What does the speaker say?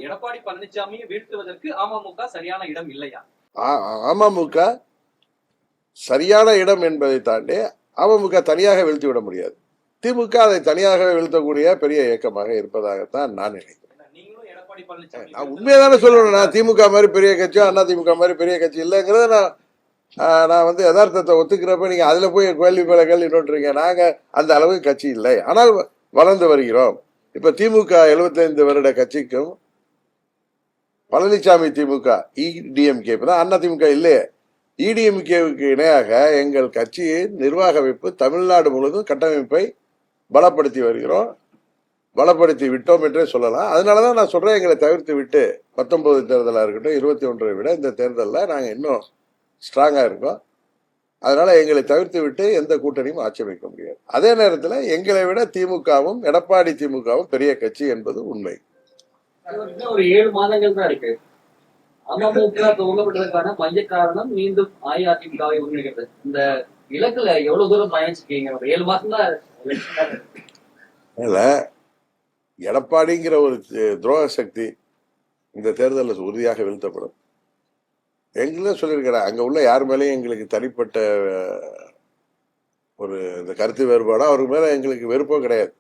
எடப்பாடி பழனிசாமியை வீழ்த்துவதற்கு அமமுக சரியான இடம் இல்லையா? அமமுக சரியான இடம் என்பதை தாண்டி அமமுக தனியாக வீழ்த்தி விட முடியாது. திமுக அதை தனியாக வீழ்த்தக்கூடிய பெரிய இயக்கமாக இருப்பதாகத்தான் நான் நினைக்கிறேன். நான் உண்மையதானே சொல்லணும். நான் திமுக மாதிரி பெரிய கட்சியோ அண்ணா திமுக மாதிரி பெரிய கட்சி இல்லைங்கிறத நான் வந்து யதார்த்தத்தை ஒத்துக்கிறப்ப நீங்க அதுல போய் கேள்வி பல கேள்வி நோட்டுறீங்க. நாங்க அந்த அளவுக்கு கட்சி இல்லை, ஆனால் வளர்ந்து வருகிறோம். இப்ப திமுக 75 வருட கட்சிக்கும் பழனிசாமி திமுக இடிஎம்கே இப்பதான் அண்ணா திமுக இல்லையே, இடிஎம்கேவுக்கு இணையாக எங்கள் கட்சியின் நிர்வாக அமைப்பு தமிழ்நாடு முழுவதும் கட்டமைப்பை பலப்படுத்தி வருகிறோம், பலப்படுத்தி விட்டோம் என்றே சொல்லலாம். அதனாலதான் நான் சொல்றேன், எங்களை தவிர்த்து விட்டு 19 தேர்தலாக இருக்கட்டும் 21 விட இந்த தேர்தலில் நாங்கள் இன்னும் ஸ்ட்ராங்கா இருக்கோம். அதனால எங்களை தவிர்த்து விட்டு எந்த கூட்டணியும் ஆட்சி அமைக்க முடியாது. அதே நேரத்தில் எங்களை விட திமுகவும் எடப்பாடி திமுகவும் பெரிய கட்சி என்பது உண்மை. ஒரு 7 மாதங்கள் தான் இருக்கு. அமமுக துவங்கப்பட்டதற்கான மைய காரணம் மீண்டும் அஇஅதிமுகவை ஒருங்கிணைக்கிறது. இந்த இலக்குல எவ்வளவு தூரம் பயணிச்சிருக்கீங்க? ஒரு 7 மாசம் தான் இல்ல, எடப்பாடிங்கிற ஒரு துரோக சக்தி இந்த தேர்தலில் உறுதியாக வீழ்த்தப்படும். எங்களும் சொல்லியிருக்கிறேன், அங்க உள்ள யார் மேலேயும் எங்களுக்கு தனிப்பட்ட ஒரு இந்த கருத்து வேறுபாடோ அவருக்கு மேல எங்களுக்கு வெறுப்போ கிடையாது.